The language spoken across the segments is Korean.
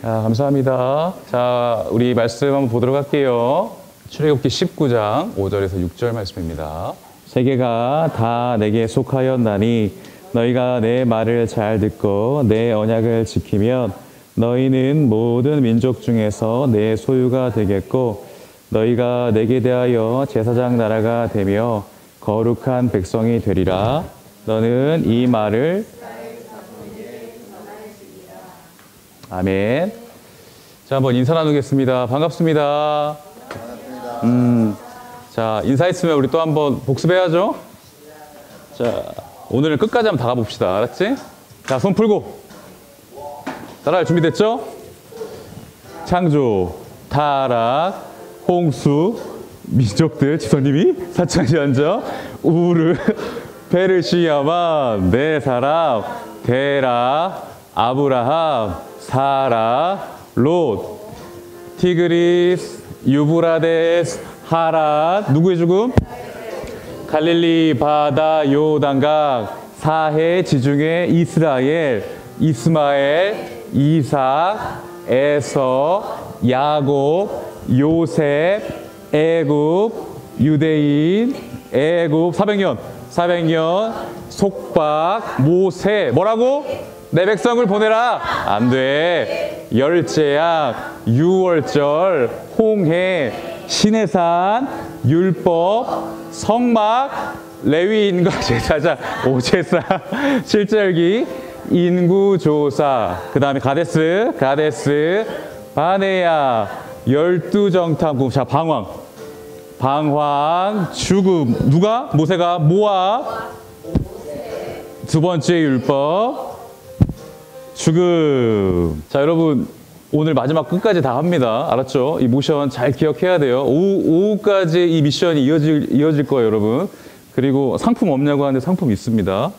감사합니다. 자, 우리 말씀 한번 보도록 할게요. 출애굽기 19장 5절에서 6절 말씀입니다. 세계가 다 내게 속하였나니 너희가 내 말을 잘 듣고 내 언약을 지키면 너희는 모든 민족 중에서 내 소유가 되겠고 너희가 내게 대하여 제사장 나라가 되며 거룩한 백성이 되리라. 너는 이 말을 아멘. 자, 한번 인사 나누겠습니다. 반갑습니다. 자, 인사했으면 우리 또 한번 복습해야죠. 자, 오늘은 끝까지 한번 다 가봅시다. 알았지? 자, 손 풀고. 따라할 준비됐죠? 창조, 타락, 홍수, 민족들, 지선님이 사창시한자, 우르, 페르시아만, 네 사람, 데라, 아브라함, 사라, 롯, 티그리스, 유브라데스, 하란, 누구의 죽음? 갈릴리 바다 요단강, 사해 지중해 이스라엘, 이스마엘, 이삭, 에서, 야곱, 요셉, 애굽, 유대인, 애굽, 400년, 속박, 모세, 뭐라고? 내 백성을 보내라. 안 돼. 열재앙, 유월절, 홍해, 시내산, 율법, 성막, 레위인과 제사장, 오제사, 실절기, 인구조사, 그 다음에 가데스, 바네야, 12정탐구, 자, 방황, 죽음, 누가? 모세가, 모압, 두 번째 율법, 죽음. 자, 여러분, 오늘 마지막 끝까지 다 합니다. 알았죠? 이 모션 잘 기억해야 돼요. 오후까지 이 미션이 이어질 거예요, 여러분. 그리고 상품 없냐고 하는데 상품 있습니다.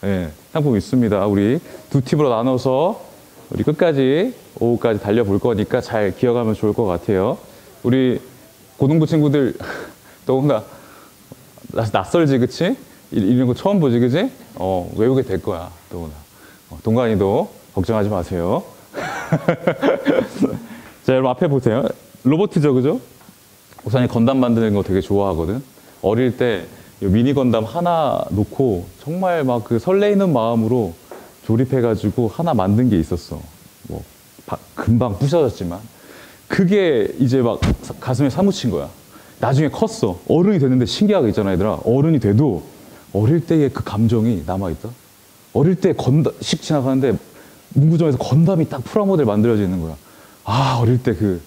네, 상품 있습니다. 우리 두 팀으로 나눠서 우리 끝까지, 오후까지 달려볼 거니까 잘 기억하면 좋을 것 같아요. 우리 고등부 친구들, 더군다나 낯설지, 그치? 이런 거 처음 보지, 그치? 외우게 될 거야, 더군다나. 동간이도 걱정하지 마세요. 자, 여러분 앞에 보세요. 로봇이죠, 그죠? 목사님 건담 만드는 거 되게 좋아하거든. 어릴 때 미니 건담 하나 놓고 정말 막 그 설레이는 마음으로 조립해가지고 하나 만든 게 있었어. 뭐 금방 부셔졌지만 그게 이제 막 가슴에 사무친 거야. 나중에 컸어. 어른이 됐는데 신기하게 있잖아, 얘들아. 어른이 돼도 어릴 때의 그 감정이 남아있다. 어릴 때 건담식 지나가는데 문구점에서 건담이 딱 프라모델 만들어져 있는 거야. 아, 어릴 때 그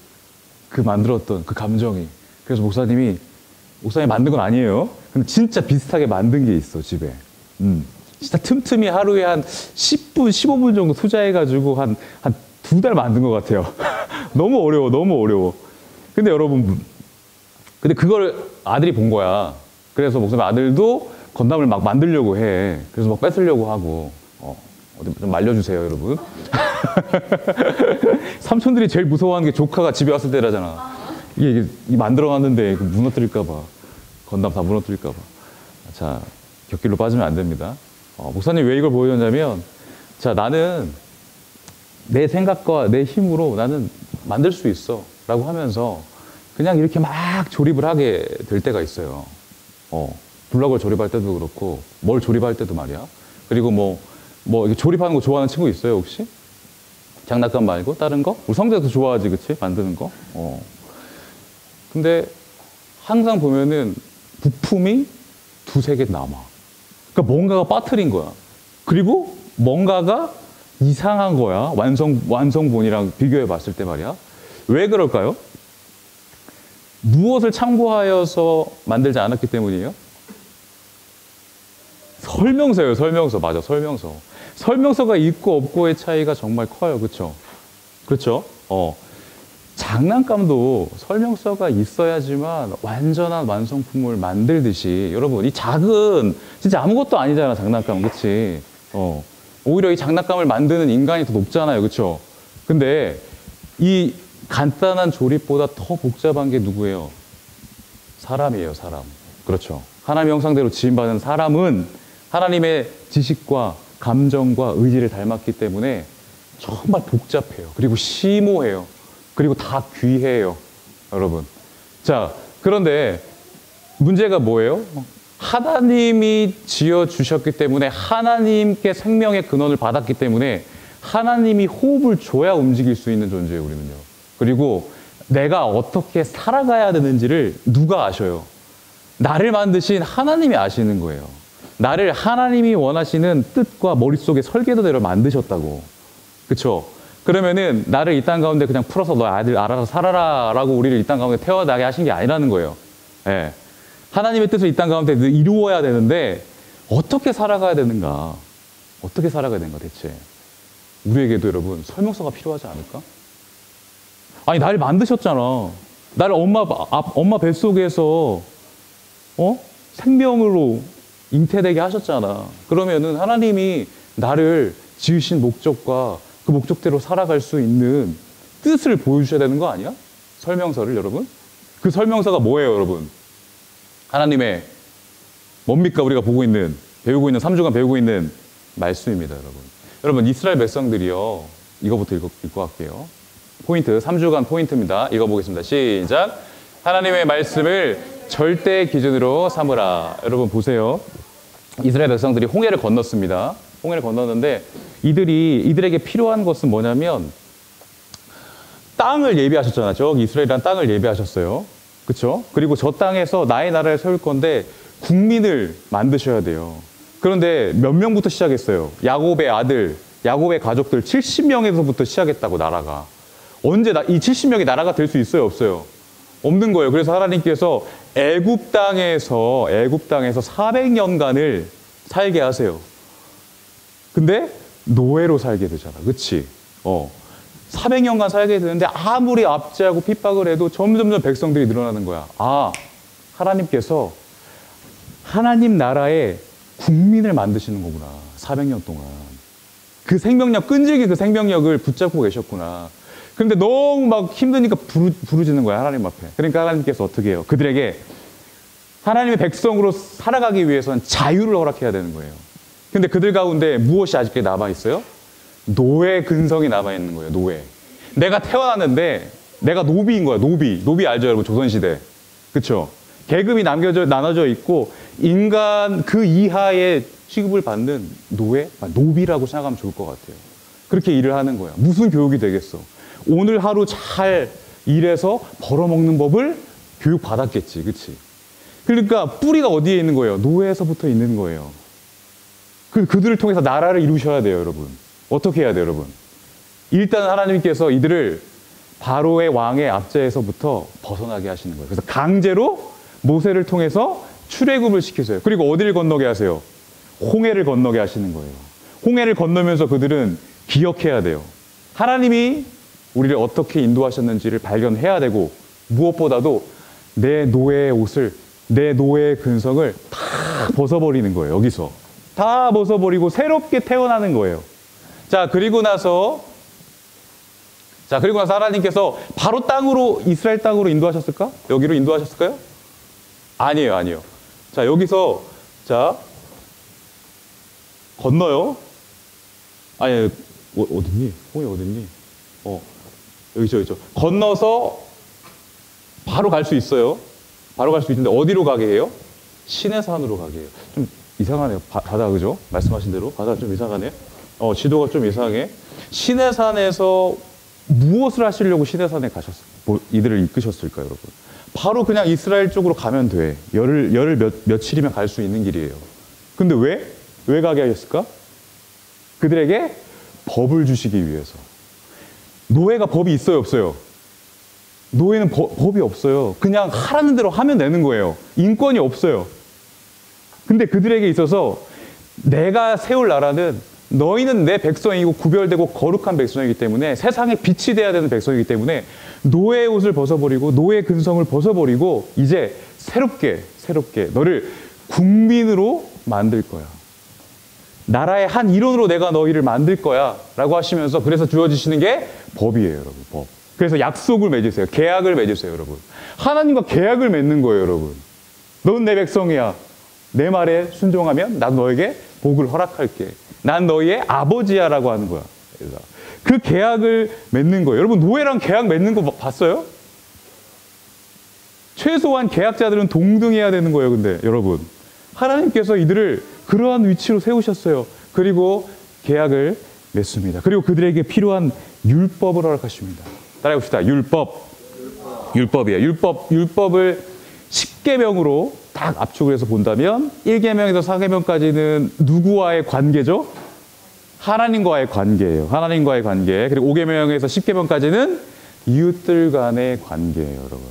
만들었던 그 감정이. 그래서 목사님이 만든 건 아니에요. 근데 진짜 비슷하게 만든 게 있어, 집에. 진짜 틈틈이 하루에 한 10분, 15분 정도 투자해가지고 한 2달 만든 것 같아요. 너무 어려워. 근데 여러분, 근데 그걸 아들이 본 거야. 그래서 목사님 아들도 건담을 막 만들려고 해. 그래서 막 뺏으려고 하고. 어디 좀 말려주세요, 여러분. 삼촌들이 제일 무서워하는 게 조카가 집에 왔을 때라잖아. 이게 만들어놨는데 무너뜨릴까봐. 건담 다 무너뜨릴까봐. 자, 곁길로 빠지면 안 됩니다. 목사님 왜 이걸 보여줬냐면, 자, 나는 내 생각과 내 힘으로 나는 만들 수 있어. 라고 하면서 그냥 이렇게 막 조립을 하게 될 때가 있어요. 블럭을 조립할 때도 그렇고, 뭘 조립할 때도 말이야. 그리고 뭐 이렇게 조립하는 거 좋아하는 친구 있어요, 혹시? 장난감 말고 다른 거? 우리 성재도 좋아하지, 그치? 만드는 거? 근데 항상 보면은 부품이 2-3개 남아. 그러니까 뭔가가 빠뜨린 거야. 그리고 뭔가가 이상한 거야. 완성본이랑 비교해 봤을 때 말이야. 왜 그럴까요? 무엇을 참고하여서 만들지 않았기 때문이에요? 설명서예요, 설명서. 맞아, 설명서. 설명서가 있고 없고의 차이가 정말 커요. 그렇죠? 그렇죠? 장난감도 설명서가 있어야지만 완전한 완성품을 만들듯이 여러분, 이 작은 진짜 아무것도 아니잖아, 장난감. 그렇지? 오히려 이 장난감을 만드는 인간이 더 높잖아요. 그렇죠? 근데 이 간단한 조립보다 더 복잡한 게 누구예요? 사람이에요, 사람. 그렇죠? 하나님의 형상대로 지음받은 사람은 하나님의 지식과 감정과 의지를 닮았기 때문에 정말 복잡해요. 그리고 심오해요. 그리고 다 귀해요. 여러분. 자, 그런데 문제가 뭐예요? 하나님이 지어주셨기 때문에 하나님께 생명의 근원을 받았기 때문에 하나님이 호흡을 줘야 움직일 수 있는 존재예요, 우리는요. 그리고 내가 어떻게 살아가야 되는지를 누가 아셔요? 나를 만드신 하나님이 아시는 거예요. 나를 하나님이 원하시는 뜻과 머릿속에 설계도대로 만드셨다고. 그쵸? 그러면은 나를 이 땅 가운데 그냥 풀어서 너 아들 알아서 살아라 라고 우리를 이 땅 가운데 태어나게 하신 게 아니라는 거예요. 예. 하나님의 뜻을 이 땅 가운데 이루어야 되는데 어떻게 살아가야 되는가? 어떻게 살아가야 되는가 대체? 우리에게도 여러분 설명서가 필요하지 않을까? 아니 나를 만드셨잖아. 나를 엄마 뱃속에서 생명으로 잉태되게 하셨잖아. 그러면은 하나님이 나를 지으신 목적과 그 목적대로 살아갈 수 있는 뜻을 보여주셔야 되는 거 아니야? 설명서를 여러분. 그 설명서가 뭐예요 여러분? 하나님의 뭡니까? 우리가 배우고 있는 3주간 배우고 있는 말씀입니다 여러분. 여러분 이스라엘 백성들이요. 이거부터 읽고 갈게요. 포인트 3주간 포인트입니다. 읽어보겠습니다. 시작. 하나님의 말씀을 절대 기준으로 삼으라. 여러분 보세요. 이스라엘 백성들이 홍해를 건넜습니다. 홍해를 건넜는데 이들에게 필요한 것은 뭐냐면 땅을 예비하셨잖아요. 저기 이스라엘이란 땅을 예비하셨어요. 그렇죠? 그리고 저 땅에서 나의 나라를 세울 건데 국민을 만드셔야 돼요. 그런데 몇 명부터 시작했어요? 야곱의 아들, 야곱의 가족들 70명에서부터 시작했다고 나라가. 언제 이 70명이 나라가 될 수 있어요? 없어요? 없는 거예요. 그래서 하나님께서 애굽 땅에서 400년간을 살게 하세요. 근데 노예로 살게 되잖아. 그치? 400년간 살게 되는데 아무리 압제하고 핍박을 해도 점점 백성들이 늘어나는 거야. 아, 하나님께서 하나님 나라의 국민을 만드시는 거구나. 400년 동안. 그 생명력, 끈질긴 그 생명력을 붙잡고 계셨구나. 그런데 너무 막 힘드니까 부르짖는 거야, 하나님 앞에. 그러니까 하나님께서 어떻게 해요? 그들에게 하나님의 백성으로 살아가기 위해서는 자유를 허락해야 되는 거예요. 근데 그들 가운데 무엇이 아직까지 남아있어요? 노예 근성이 남아있는 거예요, 노예. 내가 태어났는데 내가 노비인 거야, 노비. 노비 알죠, 여러분? 조선시대. 그쵸? 계급이 나눠져 있고 인간 그 이하의 취급을 받는 노예? 노비라고 생각하면 좋을 것 같아요. 그렇게 일을 하는 거야. 무슨 교육이 되겠어? 오늘 하루 잘 일해서 벌어먹는 법을 교육받았겠지. 그치? 그러니까 뿌리가 어디에 있는 거예요? 노예에서부터 있는 거예요. 그들을 통해서 나라를 이루셔야 돼요, 여러분. 어떻게 해야 돼요, 여러분? 일단 하나님께서 이들을 바로의 왕의 압제에서부터 벗어나게 하시는 거예요. 그래서 강제로 모세를 통해서 출애굽을 시키세요. 그리고 어디를 건너게 하세요? 홍해를 건너게 하시는 거예요. 홍해를 건너면서 그들은 기억해야 돼요. 하나님이 우리를 어떻게 인도하셨는지를 발견해야 되고 무엇보다도 내 노예의 옷을, 내 노예의 근성을 다 벗어버리는 거예요. 여기서. 다 벗어버리고 새롭게 태어나는 거예요. 그리고 나서 하나님께서 바로 이스라엘 땅으로 인도하셨을까? 여기로 인도하셨을까요? 아니에요. 여기서, 건너요. 아니, 어딨니? 홍해 어딨니? 여기죠. 건너서 바로 갈 수 있어요. 바로 갈 수 있는데 어디로 가게 해요? 시내산으로 가게 해요. 좀 이상하네요. 바다, 그죠? 말씀하신 대로. 바다 좀 이상하네요. 지도가 좀 이상해. 시내산에서 무엇을 하시려고 시내산에 이들을 이끄셨을까요, 여러분? 바로 그냥 이스라엘 쪽으로 가면 돼. 열흘 며칠이면 갈 수 있는 길이에요. 근데 왜 가게 하셨을까? 그들에게 법을 주시기 위해서. 노예가 법이 있어요, 없어요? 노예는 법이 없어요. 그냥 하라는 대로 하면 되는 거예요. 인권이 없어요. 근데 그들에게 있어서 내가 세울 나라는 너희는 내 백성이고 구별되고 거룩한 백성이기 때문에 세상에 빛이 돼야 되는 백성이기 때문에 노예의 옷을 벗어버리고 노예의 근성을 벗어버리고 이제 새롭게 너를 국민으로 만들 거야. 나라의 한 일원으로 내가 너희를 만들 거야 라고 하시면서 그래서 주어지시는 게 법이에요, 여러분. 법. 그래서 약속을 맺으세요. 계약을 맺으세요, 여러분. 하나님과 계약을 맺는 거예요, 여러분. 넌 내 백성이야. 내 말에 순종하면 난 너에게 복을 허락할게. 난 너희의 아버지야 라고 하는 거야. 그 계약을 맺는 거예요. 여러분, 노예랑 계약 맺는 거 봤어요? 최소한 계약자들은 동등해야 되는 거예요. 근데 여러분, 하나님께서 이들을 그러한 위치로 세우셨어요. 그리고 계약을 맺습니다. 그리고 그들에게 필요한 율법을 허락하십니다. 따라해 봅시다. 율법이에요. 율법을 10계명으로 딱 압축을 해서 본다면 1계명에서 4계명까지는 누구와의 관계죠? 하나님과의 관계예요. 하나님과의 관계. 그리고 5계명에서 10계명까지는 이웃들 간의 관계예요, 여러분.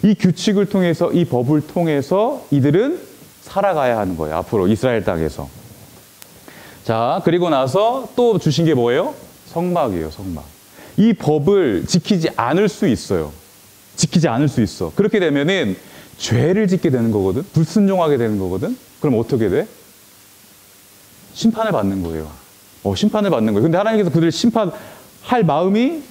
이 규칙을 통해서, 이 법을 통해서 이들은 살아가야 하는 거예요. 앞으로 이스라엘 땅에서. 자, 그리고 나서 또 주신 게 뭐예요? 성막이에요, 성막. 이 법을 지키지 않을 수 있어요. 지키지 않을 수 있어. 그렇게 되면은 죄를 짓게 되는 거거든. 불순종하게 되는 거거든. 그럼 어떻게 돼? 심판을 받는 거예요. 심판을 받는 거예요. 근데 하나님께서 그들을 심판할 마음이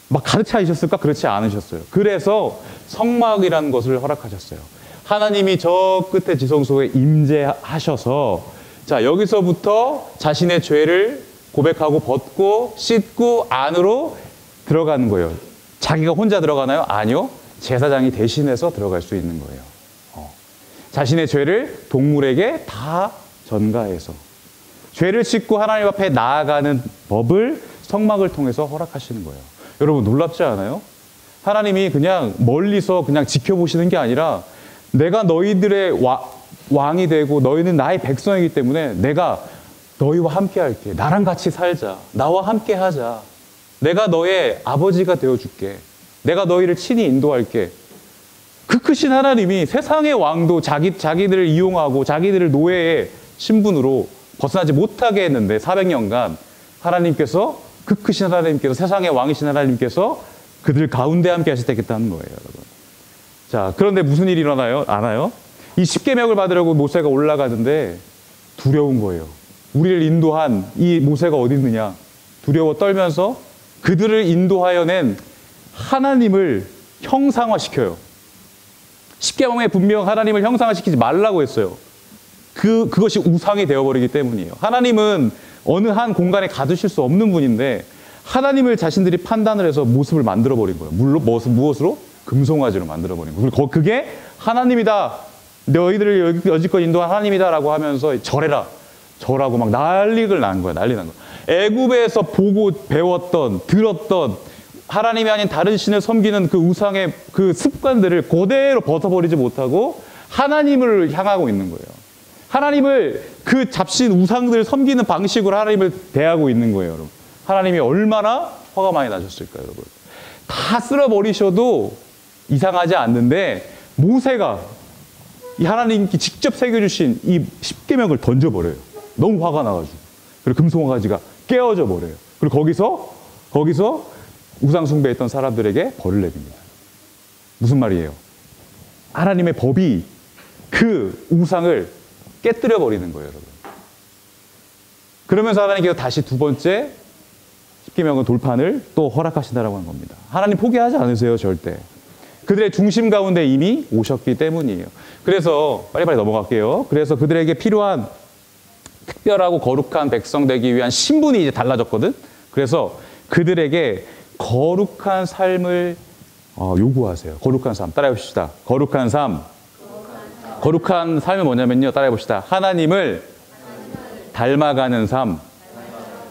막 가득 차 있었을까? 그렇지 않으셨어요. 그래서 성막이라는 것을 허락하셨어요. 하나님이 저 끝에 지성소에 임재하셔서, 자, 여기서부터 자신의 죄를 고백하고 벗고 씻고 안으로 들어가는 거예요. 자기가 혼자 들어가나요? 아니요. 제사장이 대신해서 들어갈 수 있는 거예요. 자신의 죄를 동물에게 다 전가해서 죄를 씻고 하나님 앞에 나아가는 법을 성막을 통해서 허락하시는 거예요. 여러분, 놀랍지 않아요? 하나님이 그냥 멀리서 그냥 지켜보시는 게 아니라 내가 너희들의 왕이 되고 너희는 나의 백성이기 때문에 내가 너희와 함께 할게. 나랑 같이 살자. 나와 함께 하자. 내가 너의 아버지가 되어줄게. 내가 너희를 친히 인도할게. 그 크신 하나님이 세상의 왕도 자기들을 이용하고 자기들을 노예의 신분으로 벗어나지 못하게 했는데 400년간 하나님께서, 그 크신 하나님께서, 세상의 왕이신 하나님께서 그들 가운데 함께 하시겠다는 거예요, 여러분. 자, 그런데 무슨 일이 일어나요? 아나요? 이 십계명을 받으려고 모세가 올라가는데 두려운 거예요. 우리를 인도한 이 모세가 어디 있느냐? 두려워 떨면서 그들을 인도하여 낸 하나님을 형상화시켜요. 십계명에 분명 하나님을 형상화시키지 말라고 했어요. 그것이 우상이 되어버리기 때문이에요. 하나님은 어느 한 공간에 가두실 수 없는 분인데 하나님을 자신들이 판단을 해서 모습을 만들어버린 거예요. 물론 무엇으로? 금송아지로 만들어버린 거예요. 그리고 그게 하나님이다. 너희들을 여지껏 인도한 하나님이다라고 하면서 절하고 막 난리를 난 거예요. 난리 난 거예요. 애굽에서 보고 배웠던, 들었던 하나님이 아닌 다른 신을 섬기는 그 우상의 그 습관들을 그대로 벗어버리지 못하고 하나님을 향하고 있는 거예요. 하나님을, 그 잡신 우상들을 섬기는 방식으로 하나님을 대하고 있는 거예요, 여러분. 하나님이 얼마나 화가 많이 나셨을까요, 여러분. 다 쓸어버리셔도 이상하지 않는데 모세가 이 하나님께 직접 새겨주신 이 십계명을 던져버려요. 너무 화가 나가지고. 그리고 금송아지가 깨어져 버려요. 그리고 거기서 우상 숭배했던 사람들에게 벌을 내립니다. 무슨 말이에요? 하나님의 법이 그 우상을 깨뜨려 버리는 거예요, 여러분. 그러면서 하나님께서 다시 두 번째 십계명의 돌판을 또 허락하신다라고 하는 겁니다. 하나님 포기하지 않으세요, 절대. 그들의 중심 가운데 이미 오셨기 때문이에요. 그래서 빨리빨리 넘어갈게요. 그래서 그들에게 필요한 특별하고 거룩한 백성 되기 위한 신분이 이제 달라졌거든. 그래서 그들에게 거룩한 삶을 요구하세요. 거룩한 삶. 따라해 봅시다. 거룩한 삶. 거룩한 삶이 뭐냐면요. 따라해 봅시다. 하나님을 닮아가는 삶.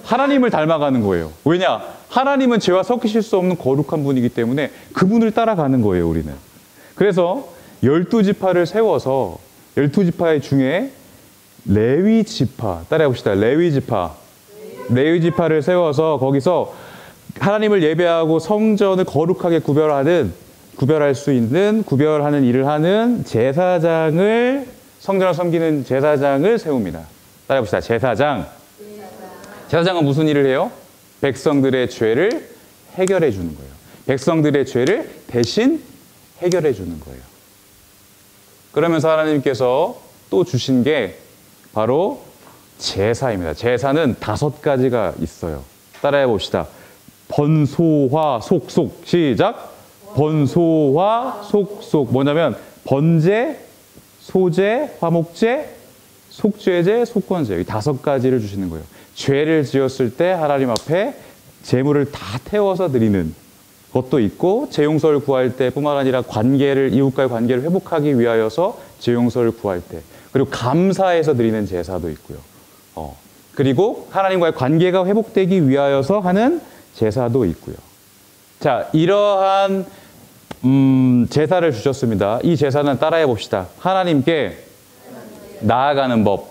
하나님을 닮아가는 거예요. 왜냐? 하나님은 죄와 섞이실 수 없는 거룩한 분이기 때문에 그분을 따라가는 거예요, 우리는. 그래서 12지파를 세워서 12지파 중에 레위지파, 따라해 봅시다. 레위지파를 세워서 거기서 하나님을 예배하고 성전을 거룩하게 구별하는 일을 하는 제사장을, 성전을 섬기는 제사장을 세웁니다. 따라해 봅시다. 제사장은 무슨 일을 해요? 백성들의 죄를 해결해 주는 거예요. 백성들의 죄를 대신 해결해 주는 거예요. 그러면서 하나님께서 또 주신 게 바로 제사입니다. 제사는 5가지가 있어요. 따라해 봅시다. 번소화 속속. 시작. 번소화 속속. 뭐냐면 번제, 소제, 화목제, 속죄제, 속건제. 이 5가지를 주시는 거예요. 죄를 지었을 때 하나님 앞에 재물을 다 태워서 드리는 것도 있고, 재용서를 구할 때뿐만 아니라 이웃과의 관계를 회복하기 위하여서 재용서를 구할 때, 그리고 감사해서 드리는 제사도 있고요. 그리고 하나님과의 관계가 회복되기 위하여서 하는 제사도 있고요. 자, 이러한 제사를 주셨습니다. 이 제사는 따라해 봅시다. 하나님께 나아가는 법.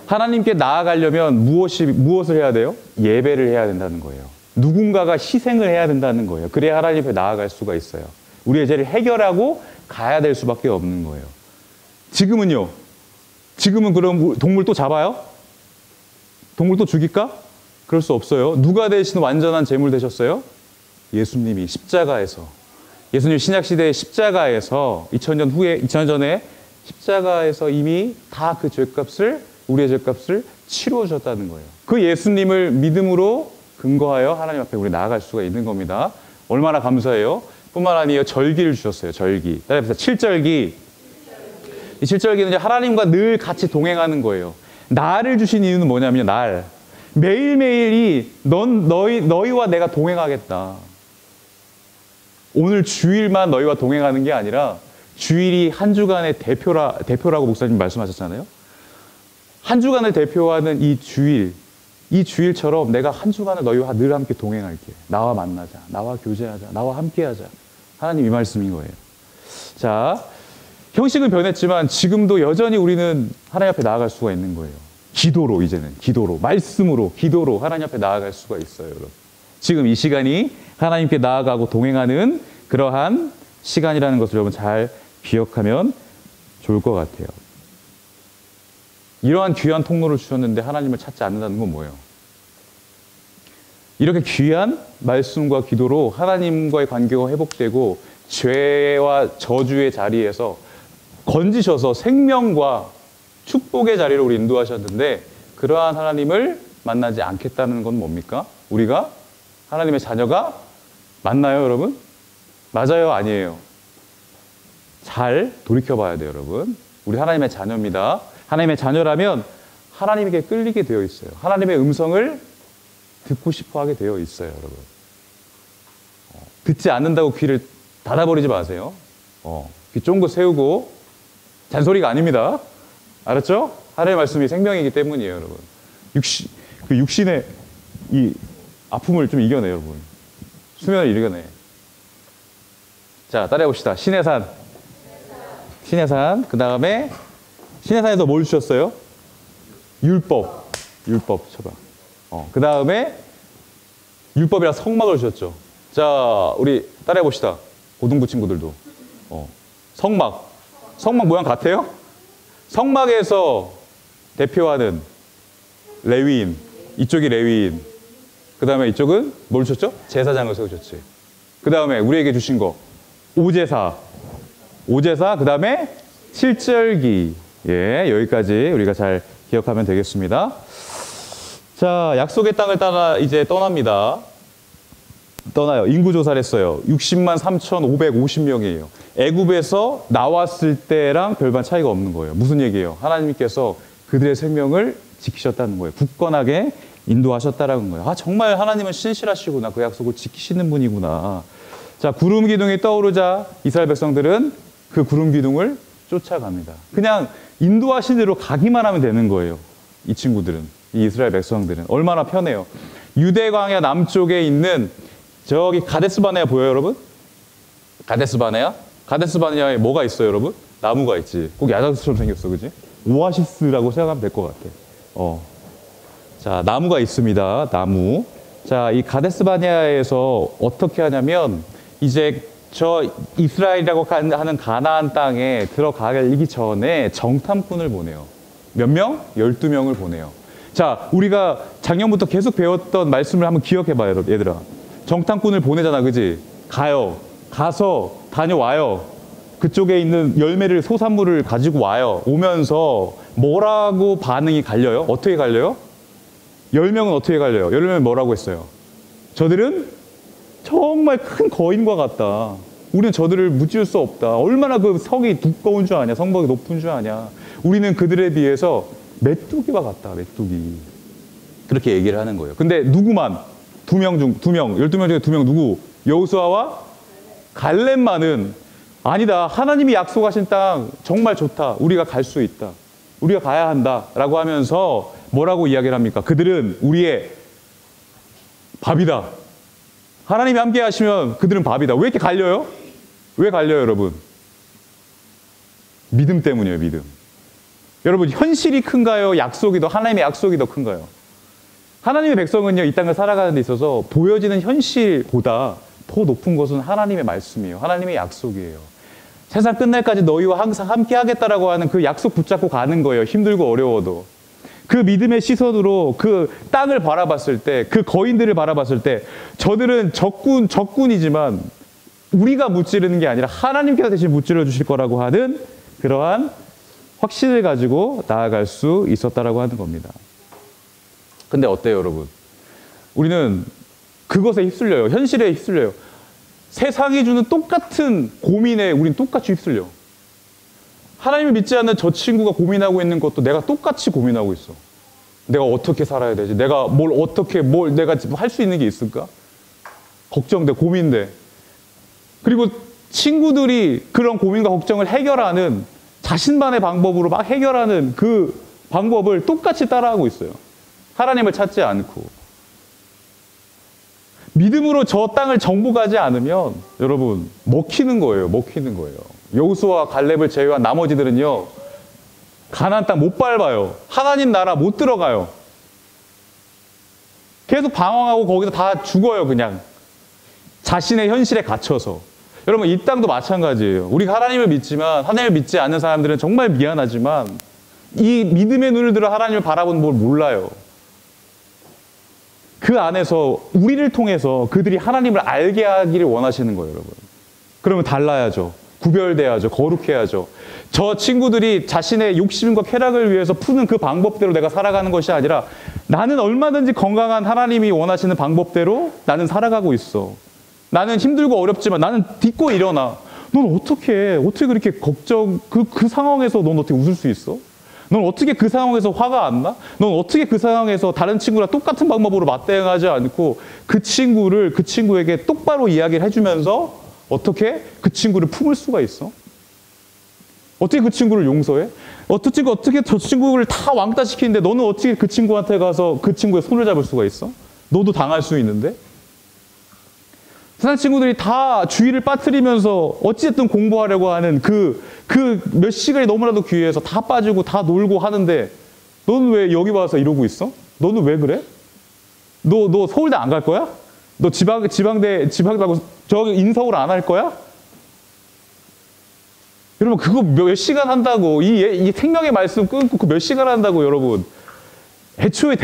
하나님께 나아가려면 무엇을 해야 돼요? 예배를 해야 된다는 거예요. 누군가가 희생을 해야 된다는 거예요. 그래야 하나님 앞에 나아갈 수가 있어요. 우리의 죄를 해결하고 가야 될 수밖에 없는 거예요. 지금은요? 지금은 그럼 동물 또 잡아요? 동물 또 죽일까? 그럴 수 없어요. 누가 대신 완전한 제물 되셨어요? 예수님이 십자가에서. 예수님 신약시대의 십자가에서 2000년 전에 십자가에서 이미 다 그 죄값을, 우리의 죄값을 치루어 주셨다는 거예요. 그 예수님을 믿음으로 근거하여 하나님 앞에 우리 나아갈 수가 있는 겁니다. 얼마나 감사해요. 뿐만 아니라 절기를 주셨어요. 절기. 따라해보세요. 칠절기. 이 칠절기는 이제 하나님과 늘 같이 동행하는 거예요. 날을 주신 이유는 뭐냐면요. 날. 매일매일이 너희와 내가 동행하겠다. 오늘 주일만 너희와 동행하는 게 아니라 주일이 한 주간의 대표라고 목사님 말씀하셨잖아요. 한 주간을 대표하는 이 주일처럼 내가 한 주간을 너희와 늘 함께 동행할게. 나와 만나자. 나와 교제하자. 나와 함께하자. 하나님 이 말씀인 거예요. 자, 형식은 변했지만 지금도 여전히 우리는 하나님 앞에 나아갈 수가 있는 거예요. 기도로, 이제는 기도로, 말씀으로, 기도로 하나님 앞에 나아갈 수가 있어요, 여러분. 지금 이 시간이 하나님께 나아가고 동행하는 그러한 시간이라는 것을 여러분 잘 기억하면 좋을 것 같아요. 이러한 귀한 통로를 주셨는데 하나님을 찾지 않는다는 건 뭐예요? 이렇게 귀한 말씀과 기도로 하나님과의 관계가 회복되고 죄와 저주의 자리에서 건지셔서 생명과 축복의 자리로 우리 인도하셨는데, 그러한 하나님을 만나지 않겠다는 건 뭡니까? 우리가 하나님의 자녀가 맞나요, 여러분? 맞아요, 아니에요? 잘 돌이켜봐야 돼요, 여러분. 우리 하나님의 자녀입니다. 하나님의 자녀라면 하나님에게 끌리게 되어 있어요. 하나님의 음성을 듣고 싶어 하게 되어 있어요, 여러분. 듣지 않는다고 귀를 닫아버리지 마세요. 귀 쫑긋 세우고, 잔소리가 아닙니다. 알았죠? 하나님의 말씀이 생명이기 때문이에요, 여러분. 육신의 이 아픔을 좀 이겨내, 여러분. 수면을 이겨내. 자, 따라해봅시다. 신의 산. 신의 산. 그 다음에 신의 산에서 뭘 주셨어요? 율법. 율법 쳐봐. 그 다음에 율법이랑 성막을 주셨죠. 자, 우리 따라해봅시다. 고등부 친구들도. 성막. 성막 모양 같아요? 성막에서 대표하는 레위인. 이쪽이 레위인. 그 다음에 이쪽은 뭘 주셨죠? 제사장을 세우셨지. 그 다음에 우리에게 주신 거. 오제사. 오제사. 그 다음에 칠절기. 예, 여기까지 우리가 잘 기억하면 되겠습니다. 자, 약속의 땅을 따라 이제 떠납니다. 떠나요. 인구조사를 했어요. 60만 3,550명이에요. 애굽에서 나왔을 때랑 별반 차이가 없는 거예요. 무슨 얘기예요? 하나님께서 그들의 생명을 지키셨다는 거예요. 굳건하게 인도하셨다는 거예요. 아, 정말 하나님은 신실하시구나. 그 약속을 지키시는 분이구나. 자, 구름 기둥이 떠오르자 이스라엘 백성들은 그 구름 기둥을 쫓아갑니다. 그냥 인도하신 대로 가기만 하면 되는 거예요. 이 친구들은, 이 이스라엘 백성들은. 얼마나 편해요. 유대 광야 남쪽에 있는 저기 가데스바네아 보여요, 여러분? 가데스바네아? 가데스바네아에 뭐가 있어요, 여러분? 나무가 있지. 꼭 야자수처럼 생겼어, 그지? 오아시스라고 생각하면 될 것 같아. 자, 나무가 있습니다. 나무. 자, 이 가데스바네아에서 어떻게 하냐면 이제 저 이스라엘이라고 하는 가나안 땅에 들어가기 전에 정탐꾼을 보내요. 몇 명? 12명을 보내요. 자, 우리가 작년부터 계속 배웠던 말씀을 한번 기억해봐요, 얘들아. 정탐꾼을 보내잖아, 그지? 가서 다녀와요. 그쪽에 있는 열매를, 소산물을 가지고 와요. 오면서 뭐라고 반응이 갈려요? 어떻게 갈려요? 10명은 어떻게 갈려요? 10명은 뭐라고 했어요? 저들은 정말 큰 거인과 같다. 우리는 저들을 무찌를 수 없다. 얼마나 그 성이 두꺼운 줄 아냐? 성벽이 높은 줄 아냐? 우리는 그들에 비해서 메뚜기와 같다. 메뚜기. 그렇게 얘기를 하는 거예요. 근데 누구만? 두 명, 12명 중에 2명 누구? 여호수아와 갈렙만은 아니다. 하나님이 약속하신 땅 정말 좋다. 우리가 갈 수 있다. 우리가 가야 한다. 라고 하면서 뭐라고 이야기를 합니까? 그들은 우리의 밥이다. 하나님이 함께 하시면 그들은 밥이다. 왜 이렇게 갈려요? 왜 갈려요, 여러분? 믿음 때문이에요, 믿음. 여러분, 현실이 큰가요? 약속이 하나님의 약속이 더 큰가요? 하나님의 백성은요, 이 땅을 살아가는 데 있어서 보여지는 현실보다 더 높은 것은 하나님의 말씀이에요. 하나님의 약속이에요. 세상 끝날까지 너희와 항상 함께 하겠다라고 하는 그 약속 붙잡고 가는 거예요. 힘들고 어려워도. 그 믿음의 시선으로 그 땅을 바라봤을 때, 그 거인들을 바라봤을 때, 저들은 적군이지만 우리가 무찌르는 게 아니라 하나님께서 대신 무찌러 주실 거라고 하는 그러한 확신을 가지고 나아갈 수 있었다라고 하는 겁니다. 근데 어때요, 여러분? 우리는 그것에 휩쓸려요. 현실에 휩쓸려요. 세상이 주는 똑같은 고민에 우린 똑같이 휩쓸려. 하나님을 믿지 않는 저 친구가 고민하고 있는 것도 내가 똑같이 고민하고 있어. 내가 어떻게 살아야 되지? 내가 내가 할 수 있는 게 있을까? 걱정돼, 고민돼. 그리고 친구들이 그런 고민과 걱정을 해결하는 자신만의 방법으로 막 해결하는 그 방법을 똑같이 따라하고 있어요. 하나님을 찾지 않고. 믿음으로 저 땅을 정복하지 않으면 여러분 먹히는 거예요. 먹히는 거예요. 여호수아와 갈렙을 제외한 나머지들은요. 가나안 땅 못 밟아요. 하나님 나라 못 들어가요. 계속 방황하고 거기서 다 죽어요. 그냥. 자신의 현실에 갇혀서. 여러분 이 땅도 마찬가지예요. 우리가 하나님을 믿지만 하나님을 믿지 않는 사람들은 정말 미안하지만 이 믿음의 눈을 들어 하나님을 바라보는 걸 몰라요. 그 안에서 우리를 통해서 그들이 하나님을 알게 하기를 원하시는 거예요, 여러분. 그러면 달라야죠. 구별돼야죠. 거룩해야죠. 저 친구들이 자신의 욕심과 쾌락을 위해서 푸는 그 방법대로 내가 살아가는 것이 아니라 나는 얼마든지 건강한 하나님이 원하시는 방법대로 나는 살아가고 있어. 나는 힘들고 어렵지만 나는 딛고 일어나. 넌 어떻게 그렇게 그 상황에서 넌 어떻게 웃을 수 있어? 넌 어떻게 그 상황에서 화가 안 나? 넌 어떻게 그 상황에서 다른 친구랑 똑같은 방법으로 맞대응하지 않고 그 친구에게 똑바로 이야기를 해주면서 어떻게 그 친구를 품을 수가 있어? 어떻게 그 친구를 용서해? 어떻게 저 친구를 다 왕따 시키는데 너는 어떻게 그 친구한테 가서 그 친구의 손을 잡을 수가 있어? 너도 당할 수 있는데? 세상 친구들이 다 주의를 빠뜨리면서 어찌됐든 공부하려고 하는 그 몇 시간이 너무나도 귀해서 다 빠지고 다 놀고 하는데 너는 왜 여기 와서 이러고 있어? 너는 왜 그래? 너 서울대 안 갈 거야? 너 지방대 말고 저기 인서울 안 할 거야? 여러분 그거 몇 시간 한다고 이 생명의 말씀 끊고 그 몇 시간 한다고 여러분 애초에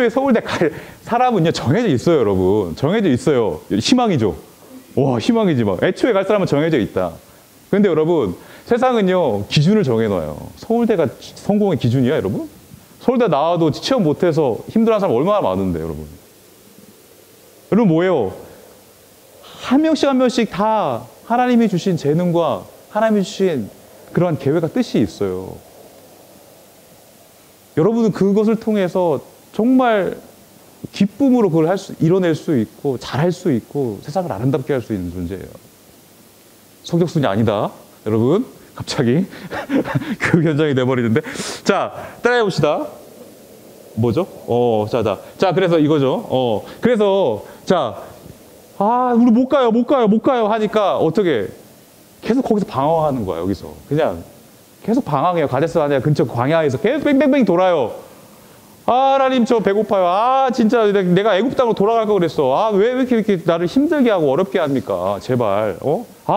서울대 갈 사람은요 정해져 있어요, 여러분. 정해져 있어요. 희망이죠. 와, 희망이지 막. 애초에 갈 사람은 정해져 있다. 그런데 여러분 세상은요 기준을 정해놔요. 서울대가 성공의 기준이야, 여러분? 서울대 나와도 취업 못해서 힘들어하는 사람 얼마나 많은데, 여러분. 여러분 뭐예요? 한 명씩 다 하나님이 주신 재능과 하나님이 주신 그러한 계획과 뜻이 있어요. 여러분은 그것을 통해서 정말 기쁨으로 그걸 이뤄낼 수 있고 잘할 수 있고 세상을 아름답게 할 수 있는 존재예요. 성적순이 아니다. 여러분 갑자기 그 현장이 돼버리는데 자 따라해 봅시다. 뭐죠? 자 그래서 이거죠. 그래서 우리 못 가요 하니까 어떻게 계속 거기서 방황하는 거야. 여기서 그냥 계속 방황해요. 가데스 바네아 근처 광야에서 계속 뺑뺑뺑 돌아요. 하나님 저 배고파요. 진짜 내가 애굽 땅으로 돌아갈 거 그랬어. 왜 이렇게 나를 힘들게 하고 어렵게 합니까? 제발.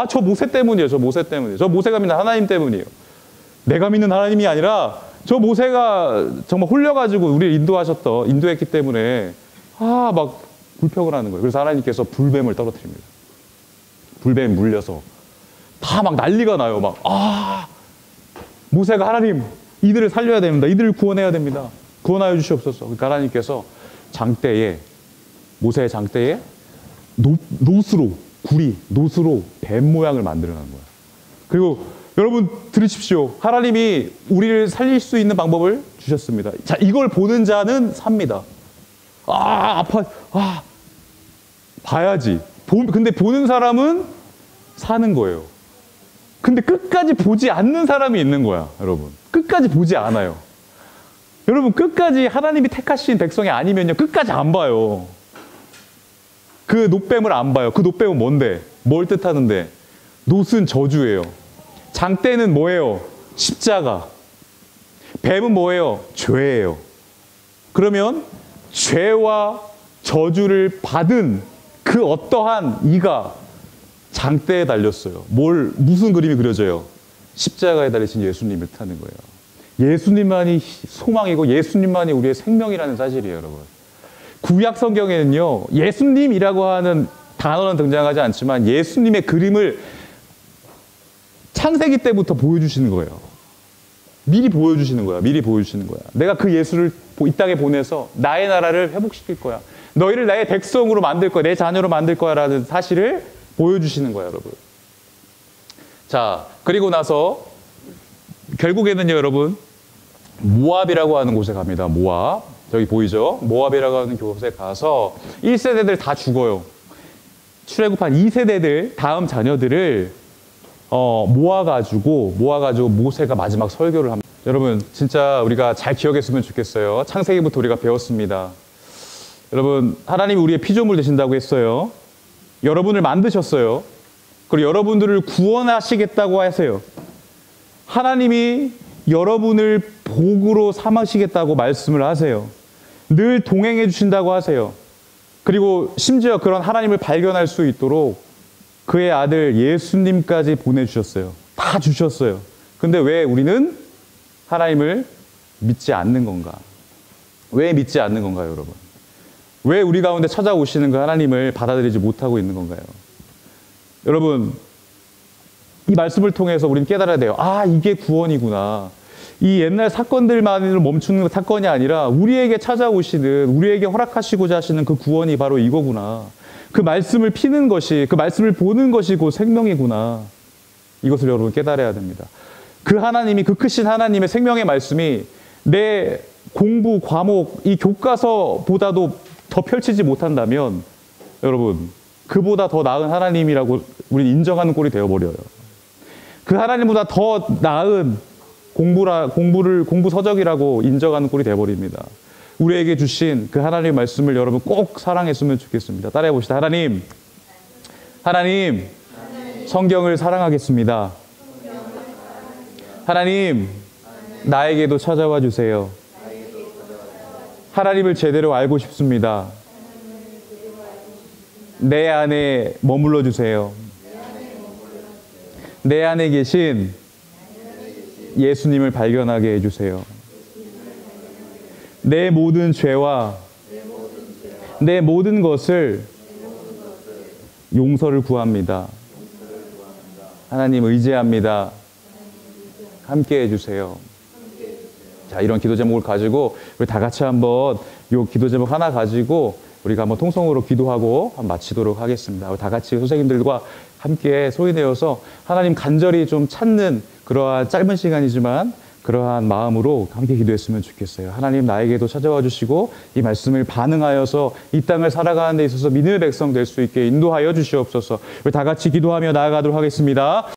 저 모세 때문이에요. 저 모세가 믿는 하나님 때문이에요. 내가 믿는 하나님이 아니라 저 모세가 정말 홀려가지고 우리를 인도했기 때문에 막 불평을 하는 거예요. 그래서 하나님께서 불뱀을 떨어뜨립니다. 불뱀 물려서 다 막 난리가 나요. 모세가 하나님 이들을 살려야 됩니다. 이들을 구원해야 됩니다. 구원하여 주시옵소서. 그러니까 하나님께서 모세의 장대에 노스로 뱀 모양을 만들어낸 거예요. 그리고 여러분 들으십시오. 하나님이 우리를 살릴 수 있는 방법을 주셨습니다. 자, 이걸 보는 자는 삽니다. 아파. 봐야지. 근데 보는 사람은 사는 거예요. 근데 끝까지 보지 않는 사람이 있는 거야, 여러분. 끝까지 보지 않아요. 여러분, 끝까지 하나님이 택하신 백성이 아니면요, 끝까지 안 봐요. 그 놋뱀을 안 봐요. 그 놋뱀은 뭔데? 뭘 뜻하는데? 놋은 저주예요. 장대는 뭐예요? 십자가. 뱀은 뭐예요? 죄예요. 그러면 죄와 저주를 받은 그 어떠한 이가 장대에 달렸어요. 무슨 그림이 그려져요? 십자가에 달리신 예수님을 타는 거예요. 예수님만이 소망이고 예수님만이 우리의 생명이라는 사실이에요, 여러분. 구약 성경에는요, 예수님이라고 하는 단어는 등장하지 않지만 예수님의 그림을 창세기 때부터 보여주시는 거예요. 미리 보여주시는 거야. 미리 보여주시는 거야. 내가 그 예수를 이 땅에 보내서 나의 나라를 회복시킬 거야. 너희를 나의 백성으로 만들 거야. 내 자녀로 만들 거야. 라는 사실을 보여주시는 거야, 여러분. 자, 그리고 나서 결국에는요, 여러분, 모압이라고 하는 곳에 갑니다. 모압. 저기 보이죠? 모압이라고 하는 곳에 가서 1세대들 다 죽어요. 출애굽한 2세대들, 다음 자녀들을 모아가지고 모세가 마지막 설교를 합니다. 여러분, 진짜 우리가 잘 기억했으면 좋겠어요. 창세기부터 우리가 배웠습니다. 여러분, 하나님이 우리의 피조물 되신다고 했어요. 여러분을 만드셨어요. 그리고 여러분들을 구원하시겠다고 하세요. 하나님이 여러분을 복으로 삼으시겠다고 말씀을 하세요. 늘 동행해 주신다고 하세요. 그리고 심지어 그런 하나님을 발견할 수 있도록 그의 아들 예수님까지 보내주셨어요. 다 주셨어요. 근데 왜 우리는 하나님을 믿지 않는 건가? 왜 믿지 않는 건가요, 여러분? 왜 우리 가운데 찾아오시는 그 하나님을 받아들이지 못하고 있는 건가요? 여러분, 이 말씀을 통해서 우리는 깨달아야 돼요. 이게 구원이구나. 이 옛날 사건들만으로 멈추는 사건이 아니라 우리에게 찾아오시는, 우리에게 허락하시고자 하시는 그 구원이 바로 이거구나. 그 말씀을 피는 것이, 그 말씀을 보는 것이 곧 생명이구나. 이것을 여러분 깨달아야 됩니다. 그 하나님이, 그 크신 하나님의 생명의 말씀이 내 공부, 과목, 이 교과서보다도 더 펼치지 못한다면 여러분, 그보다 더 나은 하나님이라고 우리는 인정하는 꼴이 되어버려요. 그 하나님보다 더 나은 공부 서적이라고 인정하는 꼴이 되어버립니다. 우리에게 주신 그 하나님의 말씀을 여러분 꼭 사랑했으면 좋겠습니다. 따라해 봅시다. 하나님, 성경을 사랑하겠습니다. 하나님, 나에게도 찾아와 주세요. 하나님을 제대로 알고 싶습니다. 내 안에 머물러 주세요. 내 안에 계신 예수님을 발견하게 해주세요. 내 모든 죄와 내 모든 것을 용서를 구합니다. 하나님 의지합니다. 함께 해주세요. 자, 이런 기도 제목을 가지고 우리 다 같이 한번 이 기도 제목 하나 가지고 우리가 한번 통성으로 기도하고 마치도록 하겠습니다. 우리 다 같이 선생님들과 함께 소리내어서 하나님 간절히 좀 찾는 그러한 짧은 시간이지만 그러한 마음으로 함께 기도했으면 좋겠어요. 하나님, 나에게도 찾아와 주시고 이 말씀을 반응하여서 이 땅을 살아가는 데 있어서 믿음의 백성 될 수 있게 인도하여 주시옵소서. 우리 다 같이 기도하며 나아가도록 하겠습니다.